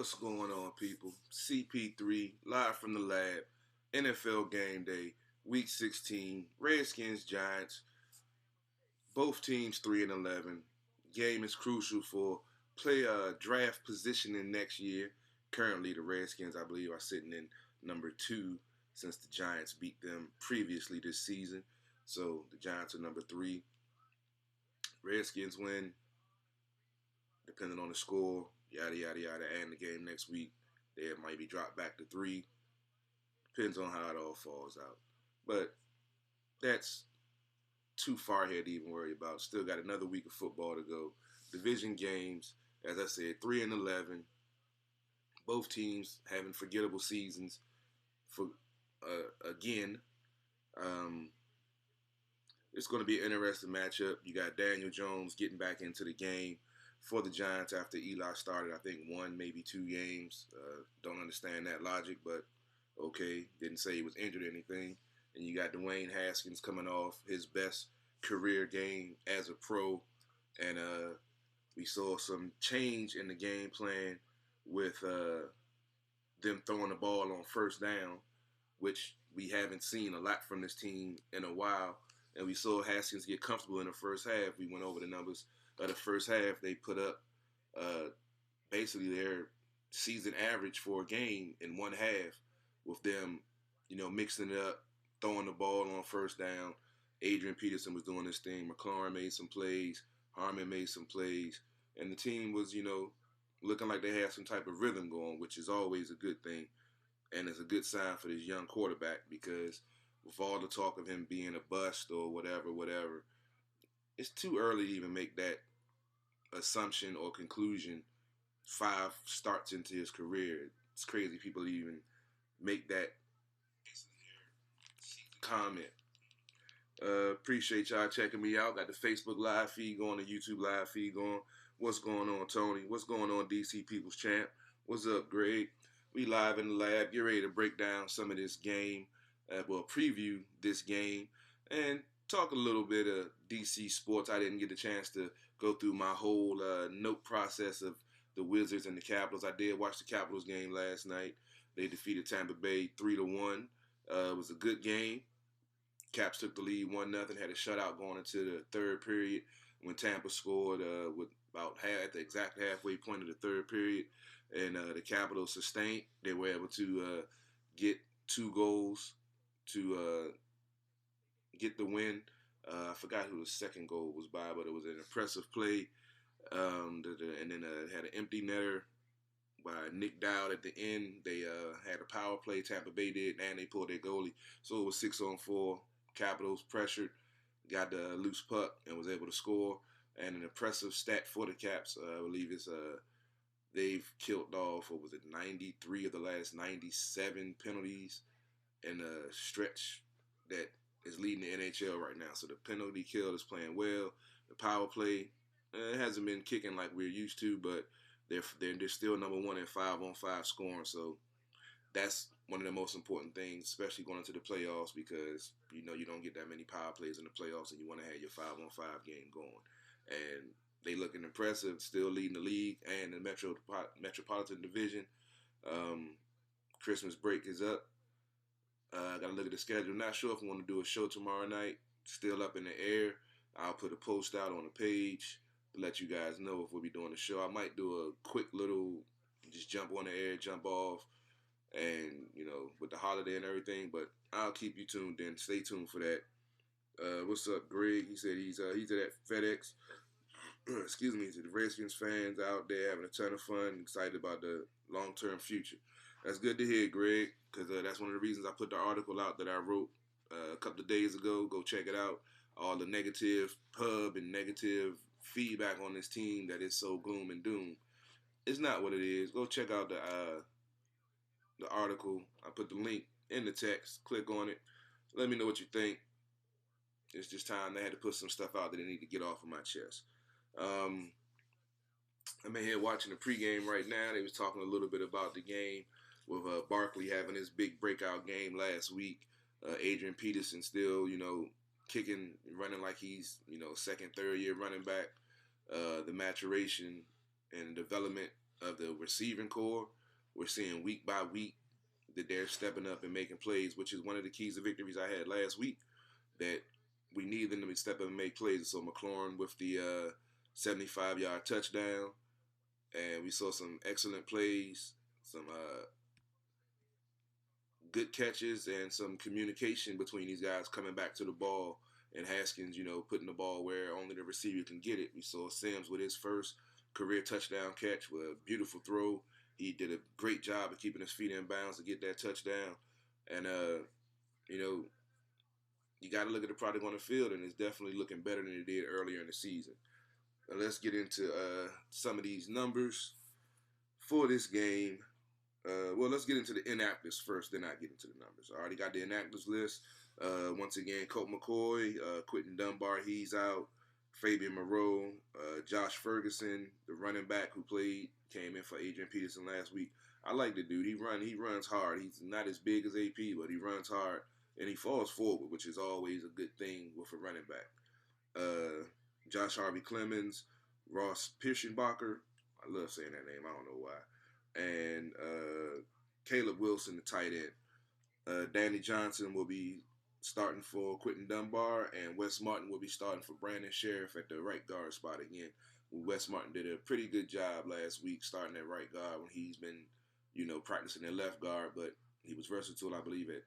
What's going on, people? CP3, live from the lab, NFL game day, week 16, Redskins, Giants, both teams 3-11. Game is crucial for player draft positioning next year. Currently, the Redskins, I believe, are sitting in number 2 since the Giants beat them previously this season. So the Giants are number 3. Redskins win, depending on the score, yada, yada, yada, and the game next week. They might be dropped back to 3. Depends on how it all falls out. But that's too far ahead to even worry about. Still got another week of football to go. Division games, as I said, 3-11. Both teams having forgettable seasons. For again, it's going to be an interesting matchup. You got Daniel Jones getting back into the game for the Giants after Eli started, I think, 1, maybe 2 games. Don't understand that logic, but okay. Didn't say he was injured or anything. And you got Dwayne Haskins coming off his best career game as a pro. And we saw some change in the game plan with them throwing the ball on first down, which we haven't seen a lot from this team in a while. And we saw Haskins get comfortable in the first half. We went over the numbers of the first half. They put up basically their season average for a game in one half with them, mixing it up, throwing the ball on first down. Adrian Peterson was doing his thing. McLaurin made some plays. Harmon made some plays. And the team was, looking like they had some type of rhythm going, which is always a good thing. And it's a good sign for this young quarterback because with all the talk of him being a bust or whatever, it's too early to even make that assumption or conclusion 5 starts into his career. It's crazy people even make that comment. Appreciate y'all checking me out. Got the Facebook live feed going, the YouTube live feed going. What's going on, Tony? What's going on, DC People's Champ? What's up, Greg? We live in the lab. Get ready to break down some of this game. Preview this game and talk a little bit of DC sports. I didn't get a chance to go through my whole note process of the Wizards and the Capitals. I did watch the Capitals game last night. They defeated Tampa Bay 3-1. It was a good game. Caps took the lead 1-0, had a shutout going into the third period when Tampa scored with about at the exact halfway point of the third period. And the Capitals sustained. They were able to get 2 goals to get the win. I forgot who the second goal was by, but it was an impressive play. And then had an empty netter by Nick Dowd at the end. They had a power play, Tampa Bay did, and they pulled their goalie. So it was 6-on-4. Capitals pressured, got the loose puck, and was able to score. And an impressive stat for the Caps, I believe it's they've killed off, 93 of the last 97 penalties in a stretch that is leading the NHL right now. So the penalty kill is playing well. The power play it hasn't been kicking like we're used to, but they're still number 1 in 5-on-5 scoring. So that's one of the most important things, especially going into the playoffs, because you don't get that many power plays in the playoffs, and you want to have your 5-on-5 game going. And they looking impressive, still leading the league and the Metropolitan Division. Christmas break is up. Got to look at the schedule. Not sure if I want to do a show tomorrow night. Still up in the air. I'll put a post out on the page to let you guys know if we'll be doing a show. I might do a quick little, just jump on the air, jump off, and with the holiday and everything. But I'll keep you tuned in. Stay tuned for that. What's up, Greg? He said he's at FedEx. Excuse me, to the Redskins fans out there having a ton of fun, excited about the long-term future. That's good to hear, Greg, because that's one of the reasons I put the article out that I wrote a couple of days ago. Go check it out. All the negative pub and negative feedback on this team that is so gloom and doom. It's not what it is. Go check out the article. I put the link in the text. Click on it. Let me know what you think. It's just time. I had to put some stuff out that I need to get off of my chest. I'm in here watching the pregame right now. They was talking a little bit about the game with Barkley having his big breakout game last week. Adrian Peterson still, kicking, running like he's, second, third year running back. The maturation and development of the receiving core. We're seeing week by week that they're stepping up and making plays, which is one of the keys to victories I had last week. That we need them to step up and make plays. So McLaurin with the 75-yard touchdown, and we saw some excellent plays, some good catches, and some communication between these guys coming back to the ball. And Haskins, putting the ball where only the receiver can get it. We saw Sims with his first career touchdown catch with a beautiful throw. He did a great job of keeping his feet in bounds to get that touchdown. And, you got to look at the product on the field, and it's definitely looking better than it did earlier in the season. Now let's get into some of these numbers for this game. Let's get into the inactives first, then I get into the numbers. I already got the inactives list. Once again, Colt McCoy, Quentin Dunbar, he's out. Fabian Moreau, Josh Ferguson, the running back who came in for Adrian Peterson last week. I like the dude. He runs hard. He's not as big as AP, but he runs hard and he falls forward, which is always a good thing with a running back. Josh Harvey Clemens, Ross Pirschenbacher. I love saying that name. I don't know why. And Caleb Wilson, the tight end. Danny Johnson will be starting for Quentin Dunbar, and Wes Martin will be starting for Brandon Sheriff at the right guard spot again. Wes Martin did a pretty good job last week starting at right guard when he's been, practicing at left guard, but he was versatile, I believe, at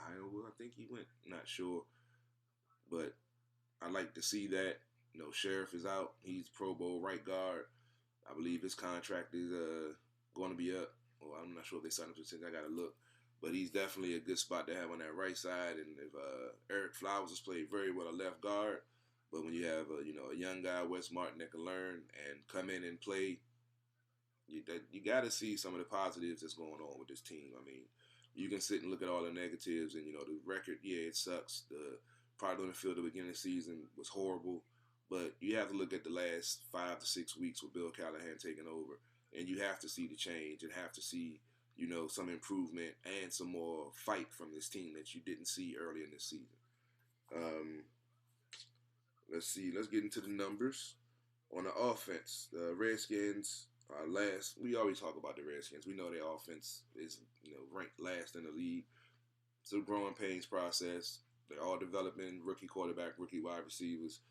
Iowa. I think he went, not sure. But I like to see that. Sheriff is out. He's Pro Bowl right guard. I believe his contract is going to be up. Well, I'm not sure if they signed him to since I got to look. But he's definitely a good spot to have on that right side. And if Eric Flowers has played very well at left guard, but when you have a young guy, Wes Martin, that can learn and come in and play, you got to see some of the positives that's going on with this team. I mean, you can sit and look at all the negatives, and the record, yeah, it sucks. The product on the field at the beginning of the season was horrible, but you have to look at the last 5 to 6 weeks with Bill Callahan taking over, and you have to see the change and have to see some improvement and some more fight from this team that you didn't see early in this season. Let's see. Let's get into the numbers. On the offense, the Redskins are last. We always talk about the Redskins. We know their offense is ranked last in the league. It's a growing pains process. They're all developing rookie quarterback, rookie wide receivers.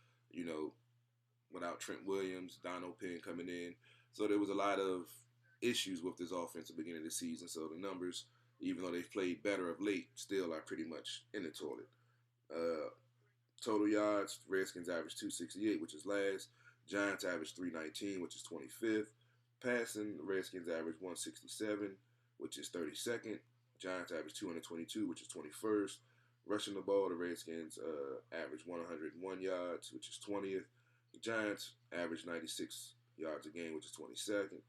Without Trent Williams, Dono Penn coming in. So there was a lot of issues with this offense at the beginning of the season. So the numbers, even though they've played better of late, still are pretty much in the toilet. Total yards, Redskins average 268, which is last. Giants average 319, which is 25th. Passing, the Redskins average 167, which is 32nd. Giants average 222, which is 21st. Rushing the ball, the Redskins average 101 yards, which is 20th. The Giants average 96 yards a game, which is 22nd.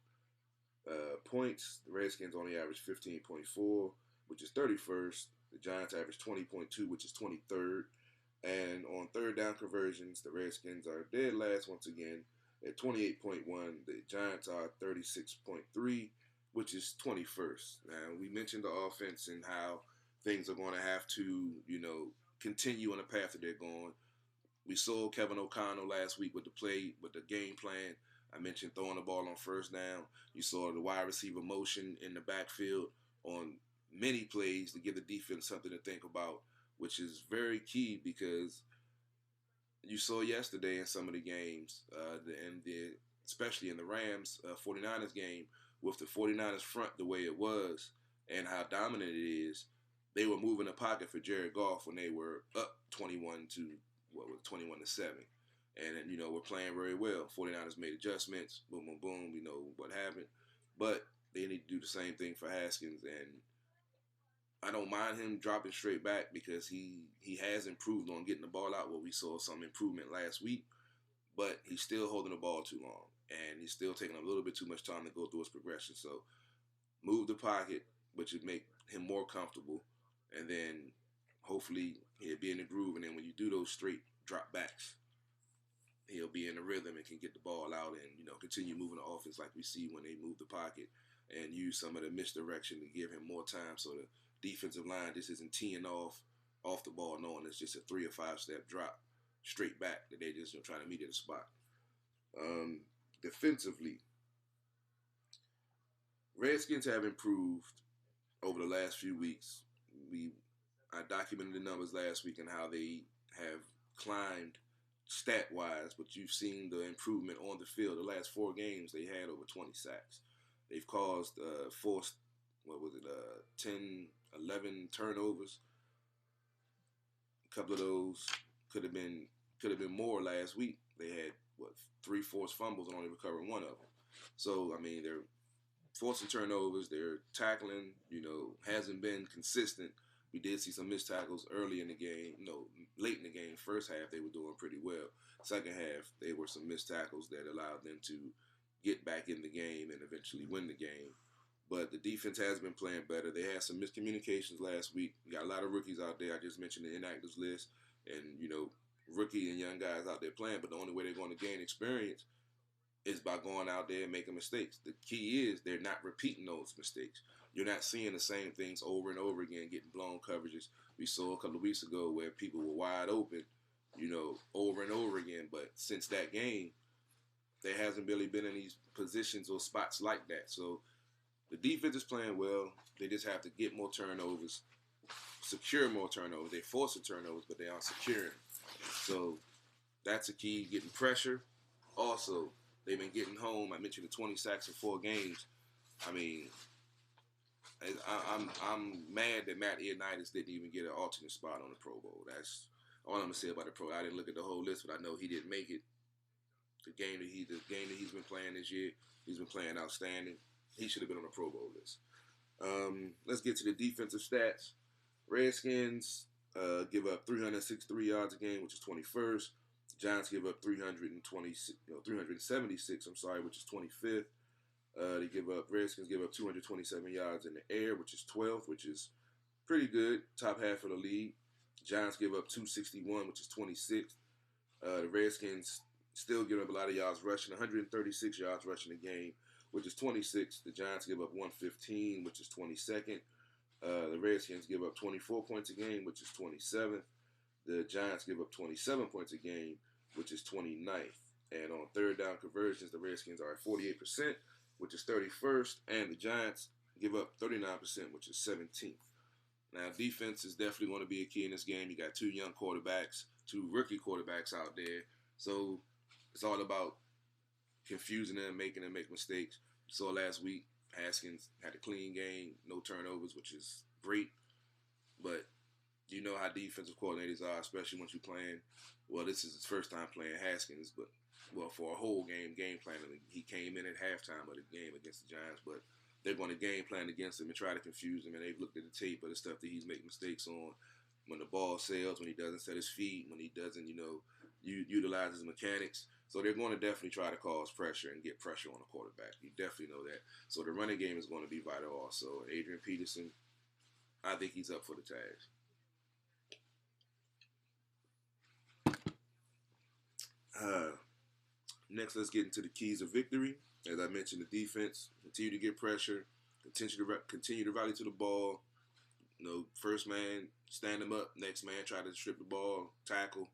Points, the Redskins only average 15.4, which is 31st. The Giants average 20.2, which is 23rd. And on third down conversions, the Redskins are dead last once again at 28.1. The Giants are 36.3, which is 21st. Now, we mentioned the offense and how things are going to have to, continue on the path that they're going. We saw Kevin O'Connell last week with the game plan. I mentioned throwing the ball on first down. You saw the wide receiver motion in the backfield on many plays to give the defense something to think about, which is very key because you saw yesterday in some of the games, especially in the Rams 49ers game, with the 49ers front the way it was and how dominant it is, they were moving the pocket for Jared Goff when they were up 21 to 7. And then, we're playing very well. 49ers made adjustments. Boom, boom, boom. We know what happened. But they need to do the same thing for Haskins. And I don't mind him dropping straight back because he has improved on getting the ball out. Well, we saw some improvement last week. But he's still holding the ball too long. And he's still taking a little bit too much time to go through his progression. So move the pocket, which would make him more comfortable. And then hopefully he'll be in the groove. And then when you do those straight drop backs, he'll be in the rhythm and can get the ball out and, continue moving the offense like we see when they move the pocket and use some of the misdirection to give him more time so the defensive line just isn't teeing off the ball knowing it's just a 3 or 5 step drop straight back that they just trying to meet at a spot. Defensively, Redskins have improved over the last few weeks. I documented the numbers last week and how they have climbed stat wise, but you've seen the improvement on the field. The last 4 games, they had over 20 sacks. They've caused, forced, 10, 11 turnovers. A couple of those could have been more last week. They had 3 forced fumbles and only recovered one of them. So I mean, they're forcing turnovers. They're tackling, hasn't been consistent. We did see some missed tackles early in the game. No, late in the game. First half, they were doing pretty well. Second half, they were some missed tackles that allowed them to get back in the game and eventually win the game. But the defense has been playing better. They had some miscommunications last week. You got a lot of rookies out there. I just mentioned the inactives list. And, rookie and young guys out there playing. But the only way they're going to gain experience is by going out there and making mistakes. The key is they're not repeating those mistakes. You're not seeing the same things over and over again, getting blown coverages. We saw a couple of weeks ago where people were wide open, over and over again. But since that game, there hasn't really been any positions or spots like that. So the defense is playing well. They just have to get more turnovers, secure more turnovers. They're forcing turnovers, but they aren't securing. So that's a key, getting pressure. Also, they've been getting home. I mentioned the 20 sacks in 4 games. I mean, I'm mad that Matt Ioannidis didn't even get an alternate spot on the Pro Bowl. That's all I'm gonna say about the Pro. I didn't look at the whole list, but I know he didn't make it. The game that he's been playing this year, he's been playing outstanding. He should have been on the Pro Bowl list. Let's get to the defensive stats. Redskins give up 363 yards a game, which is 21st. Giants give up 376. I'm sorry, which is 25th. Redskins give up 227 yards in the air, which is 12th, which is pretty good. Top half of the league. Giants give up 261, which is 26th. The Redskins still give up a lot of yards rushing, 136 yards rushing a game, which is 26th. The Giants give up 115, which is 22nd. The Redskins give up 24 points a game, which is 27th. The Giants give up 27 points a game, which is 29th. And on third down conversions, the Redskins are at 48%, which is 31st. And the Giants give up 39%, which is 17th. Now, defense is definitely going to be a key in this game. You got 2 young quarterbacks, 2 rookie quarterbacks out there. So it's all about confusing them, making them make mistakes. You saw last week, Haskins had a clean game, no turnovers, which is great. But you know how defensive coordinators are, especially once you're playing. Well, this is his first time playing Haskins, but for a whole game planning. He came in at halftime of the game against the Giants, but they're going to game plan against him and try to confuse him. And they've looked at the tape of the stuff that he's making mistakes on. When the ball sails, when he doesn't set his feet, when he doesn't, utilize his mechanics. So they're going to definitely try to cause pressure and get pressure on the quarterback. You definitely know that. So the running game is going to be vital also. Adrian Peterson, I think he's up for the task. Next, let's get into the keys of victory. As I mentioned, the defense continue to get pressure, continue to rally to the ball. First man stand them up, next man try to strip the ball, tackle.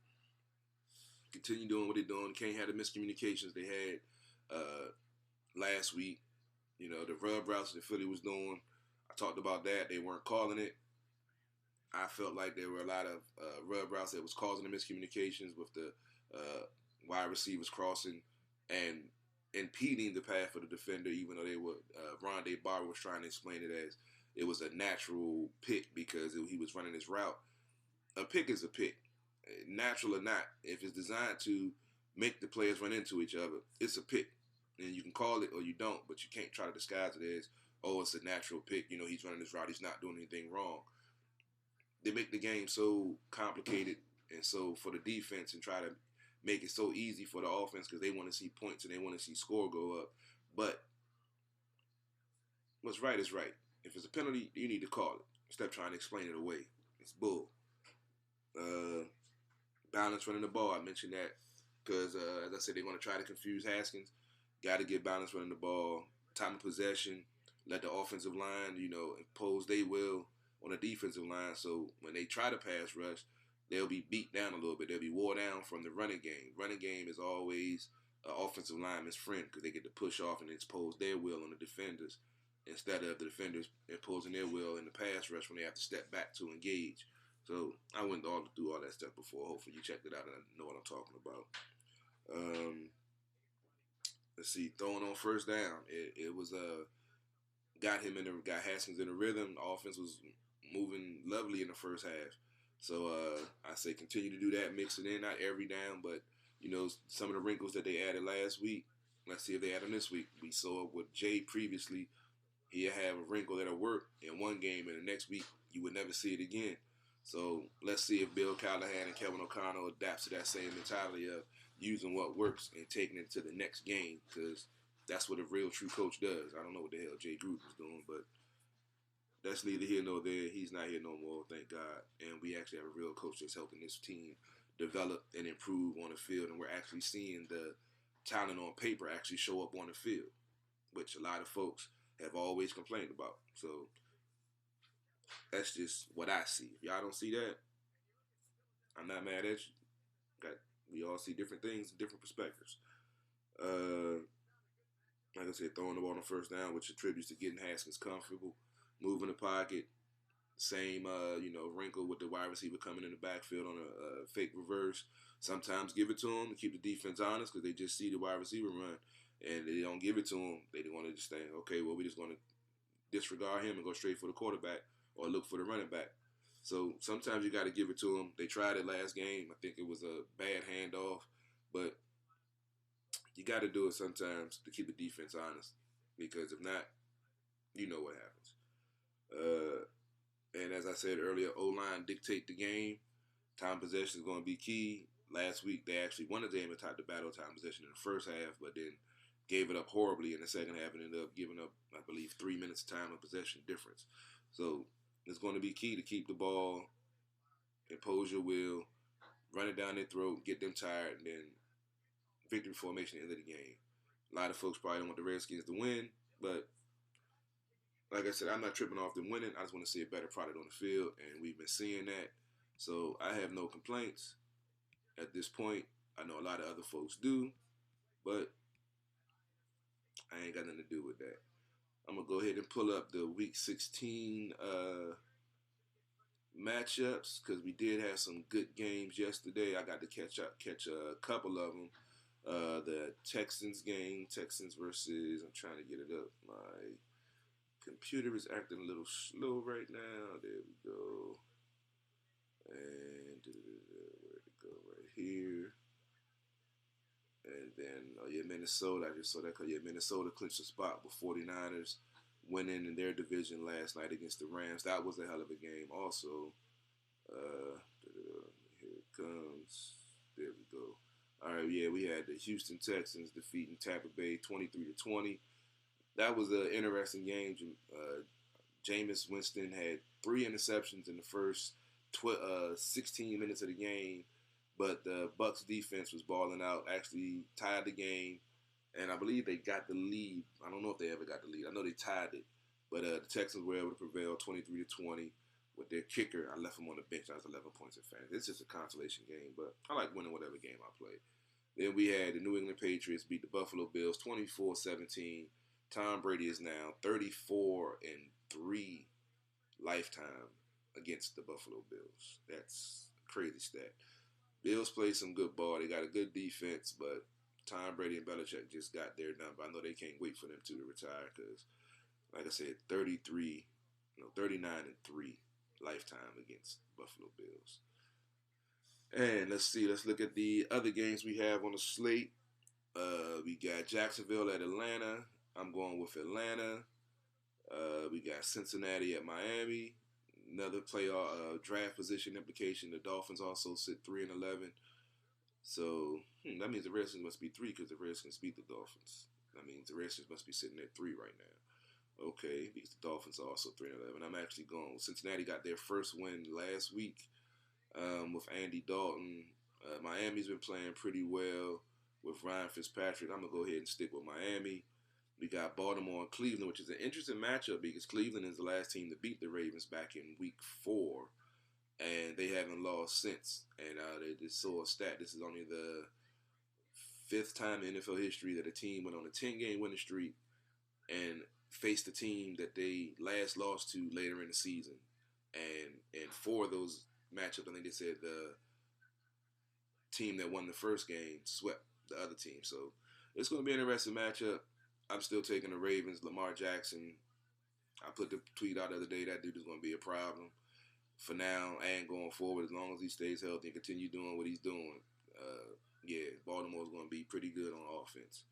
Continue doing what they're doing. Can't have the miscommunications they had last week. The rub routes that Philly was doing. I talked about that. They weren't calling it. I felt like there were a lot of rub routes that was causing the miscommunications with the wide receivers crossing and impeding the path of the defender, even though they were Rondé Barber was trying to explain it as it was a natural pick because he was running his route. A pick is a pick. Natural or not, if it's designed to make the players run into each other, it's a pick. And you can call it or you don't, but you can't try to disguise it as, it's a natural pick. He's running his route. He's not doing anything wrong. They make the game so complicated and so for the defense and try to make it so easy for the offense because they want to see points and they want to see score go up. But what's right is right. If it's a penalty, you need to call it. Instead of trying to explain it away. It's bull. Balance running the ball. I mentioned that because, as I said, they're going to try to confuse Haskins. Got to get balance running the ball. Time of possession. Let the offensive line, impose their will on the defensive line. So when they try to pass rush, they'll be beat down a little bit. They'll be wore down from the running game. Running game is always an offensive lineman's friend because they get to push off and expose their will on the defenders. instead of the defenders imposing their will in the pass rush when they have to step back to engage. So I went through all that stuff before. Hopefully you checked it out and I know what I'm talking about. Let's see, throwing on first down. It was got Haskins in the rhythm. The offense was moving lovely in the first half. So I say continue to do that, mix it in, not every down, but some of the wrinkles that they added last week. Let's see if they add them this week. We saw with Jay previously. He'll have a wrinkle that'll work in one game, and the next week you would never see it again. So let's see if Bill Callahan and Kevin O'Connell adapts to that same mentality of using what works and taking it to the next game, because that's what a real true coach does. I don't know what the hell Jay Gruden was doing, but that's neither here nor there. He's not here no more, thank God. And we actually have a real coach that's helping this team develop and improve on the field, and we're actually seeing the talent on paper actually show up on the field, which a lot of folks have always complained about. So that's just what I see. If y'all don't see that, I'm not mad at you. We all see different things, different perspectives. Like I said, throwing the ball on first down, which attributes to getting Haskins comfortable, moving the pocket. Same, wrinkle with the wide receiver coming in the backfield on a fake reverse. Sometimes give it to them to keep the defense honest because they just see the wide receiver run and they don't give it to them. They want to just think, okay, well, we're just going to disregard him and go straight for the quarterback or look for the running back. So sometimes you got to give it to them. They tried it last game. I think it was a bad handoff, but you got to do it sometimes to keep the defense honest, because if not, you know what happens. And as I said earlier, O-line dictate the game. Time possession is going to be key. Last week, they actually won the game and tied the battle time possession in the first half, but then gave it up horribly in the second half and ended up giving up, I believe, 3 minutes time of possession difference. So it's going to be key to keep the ball, impose your will, run it down their throat, get them tired, and then victory formation at the end of the game. A lot of folks probably don't want the Redskins to win, but like I said, I'm not tripping off them winning. I just want to see a better product on the field, and we've been seeing that. So I have no complaints at this point. I know a lot of other folks do, but I ain't got nothing to do with that. I'm going to go ahead and pull up the Week 16 matchups because we did have some good games yesterday. I got to catch a couple of them. The Texans game, Texans versus, I'm trying to get it up. My computer is acting a little slow right now. There we go. And where'd it go? Right here. And then, Minnesota. I just saw that because, Minnesota clinched a spot with 49ers winning in their division last night against the Rams. That was a hell of a game also. Here it comes. There we go. All right, we had the Houston Texans defeating Tampa Bay 23-20. That was an interesting game. Jameis Winston had 3 interceptions in the first 16 minutes of the game, but the Bucs defense was balling out, actually tied the game, and I believe they got the lead. I don't know if they ever got the lead. I know they tied it, but the Texans were able to prevail 23-20 with their kicker. I left him on the bench. I was 11 points in fantasy. It's just a consolation game, but I like winning whatever game I play. Then we had the New England Patriots beat the Buffalo Bills 24-17. Tom Brady is now 34-3 lifetime against the Buffalo Bills. That's a crazy stat. Bills play some good ball. They got a good defense, but Tom Brady and Belichick just got their number. I know they can't wait for them to retire because, like I said, 39-3 lifetime against Buffalo Bills. And let's look at the other games we have on the slate. We got Jacksonville at Atlanta. I'm going with Atlanta. We got Cincinnati at Miami. Another playoff draft position implication. The Dolphins also sit 3-11. So that means the Redskins must be 3 because the Redskins beat the Dolphins. That means the Redskins must be sitting at 3 right now. Okay, because the Dolphins are also 3-11. I'm actually going. Cincinnati got their first win last week with Andy Dalton. Miami's been playing pretty well with Ryan Fitzpatrick. I'm going to go ahead and stick with Miami. We got Baltimore and Cleveland, which is an interesting matchup because Cleveland is the last team to beat the Ravens back in Week 4, and they haven't lost since. And they just saw a stat. This is only the 5th time in NFL history that a team went on a 10-game winning streak and faced the team that they last lost to later in the season, and 4 of those matchups, I think they said the team that won the first game swept the other team. So it's going to be an interesting matchup. I'm still taking the Ravens. Lamar Jackson, I put the tweet out the other day, that dude is going to be a problem for now and going forward, as long as he stays healthy and continue doing what he's doing. Yeah, Baltimore's going to be pretty good on offense.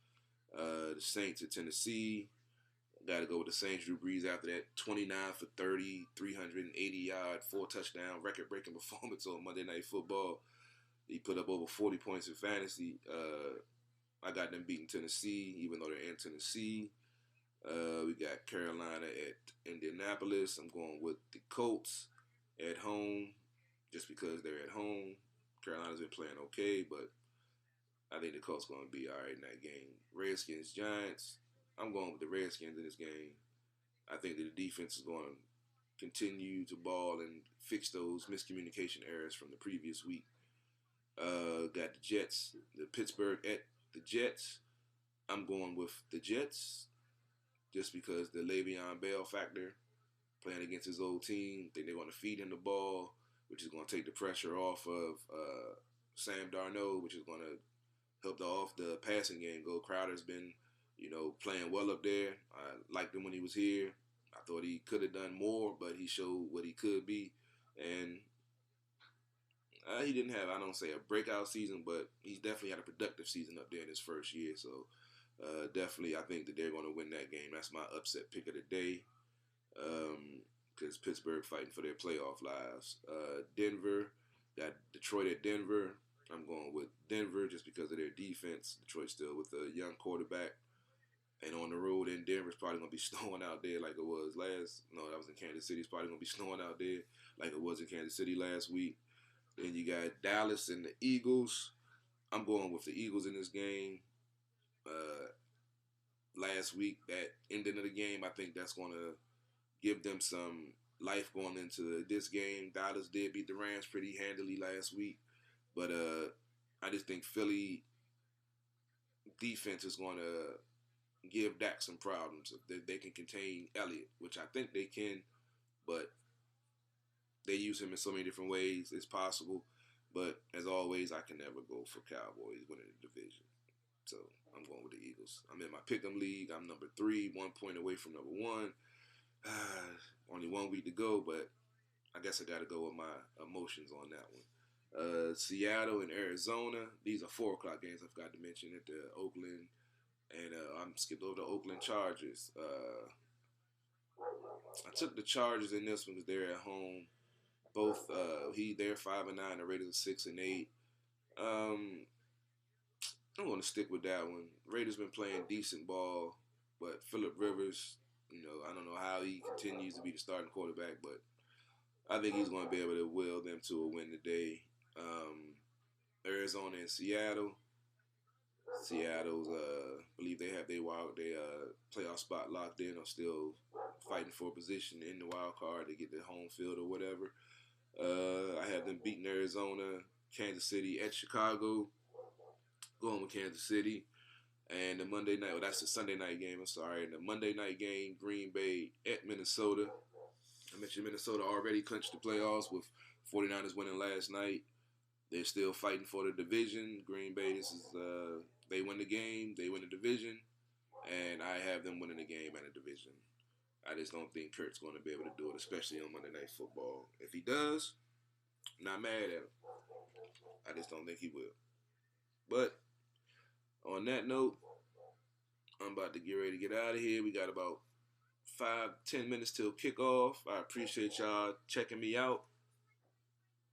The Saints at Tennessee. Got to go with the Saints. Drew Brees after that 29 for 30, 380-yard, 4-touchdown, record-breaking performance on Monday Night Football. He put up over 40 points in fantasy. I got them beating Tennessee, even though they're in Tennessee. We got Carolina at Indianapolis. I'm going with the Colts at home, just because they're at home. Carolina's been playing okay, but I think the Colts going to be all right in that game. Redskins, Giants. I'm going with the Redskins in this game. I think that the defense is going to continue to ball and fix those miscommunication errors from the previous week. Got the Jets, the Pittsburgh at the Jets. I'm going with the Jets just because the Le'Veon Bell factor, playing against his old team. I think they're going to feed him the ball, which is going to take the pressure off of Sam Darnold, which is going to help the passing game go. Crowder's been, playing well up there. I liked him when he was here. I thought he could have done more, but he showed what he could be. And he didn't have, I don't say a breakout season, but he's definitely had a productive season up there in his first year. So definitely I think that they're going to win that game. That's my upset pick of the day, because Pittsburgh fighting for their playoff lives. Denver, got Detroit at Denver. I'm going with Denver just because of their defense. Detroit's still with a young quarterback. And on the road in Denver, it's probably going to be snowing out there like it was that was in Kansas City. It's probably going to be snowing out there like it was in Kansas City last week. Then you got Dallas and the Eagles. I'm going with the Eagles in this game. Last week, that ending of the game, I think that's going to give them some life going into this game. Dallas did beat the Rams pretty handily last week. But I just think Philly defense is going to give Dak some problems if they can contain Elliott, which I think they can, but they use him in so many different ways. It's possible, but as always, I can never go for Cowboys winning the division. So I'm going with the Eagles. I'm in my Pick'em league. I'm number 3, 1 point away from number 1. Only 1 week to go, but I guess I got to go with my emotions on that one. Seattle and Arizona. These are 4 o'clock games I forgot to mention at the Oakland. And I'm skipped over the Oakland Chargers. I took the Chargers in this one because they're at home. Both they're 5-9. The Raiders are 6-8. I'm going to stick with that one. Raiders been playing decent ball, but Phillip Rivers, I don't know how he continues to be the starting quarterback, but I think he's going to be able to will them to a win today. Arizona and Seattle. Seattle's, believe they have their playoff spot locked in. Are still fighting for a position in the wild card to get the home field or whatever. I have them beating Arizona, Kansas City at Chicago. Going with Kansas City. And the Monday night, that's the Sunday night game, I'm sorry. And the Monday night game, Green Bay at Minnesota. I mentioned Minnesota already clinched the playoffs with 49ers winning last night. They're still fighting for the division. Green Bay, they win the game, they win the division, and I have them winning the game and the division. I just don't think Kurt's going to be able to do it, especially on Monday Night Football. If he does, I'm not mad at him. I just don't think he will. But on that note, I'm about to get ready to get out of here. We got about 5-10 minutes till kickoff. I appreciate y'all checking me out.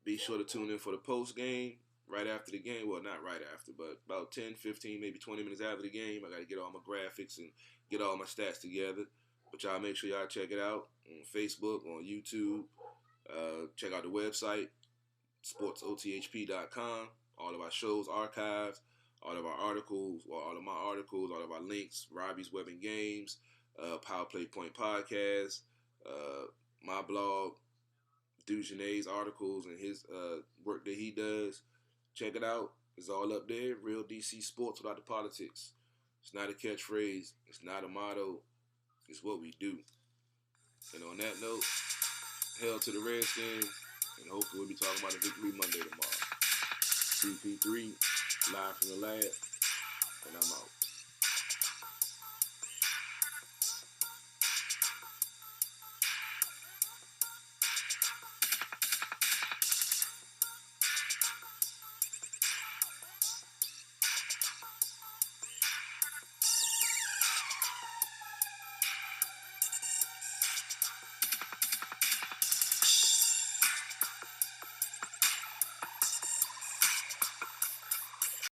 Be sure to tune in for the post game right after the game. Well, not right after, but about 10, 15, maybe 20 minutes after the game. I got to get all my graphics and get all my stats together. But y'all make sure y'all check it out on Facebook, on YouTube. Check out the website, sportsothp.com. All of our shows archived, all of our articles, all of my articles, all of our links, Robbie's Web and Games, Power Play Point Podcast, my blog, Dujanay's articles and his work that he does. Check it out. It's all up there. Real DC sports without the politics. It's not a catchphrase. It's not a motto. It's what we do. And on that note, hell to the Redskins, and hopefully we'll be talking about a victory Monday tomorrow. CP3, live from the lab, and I'm out.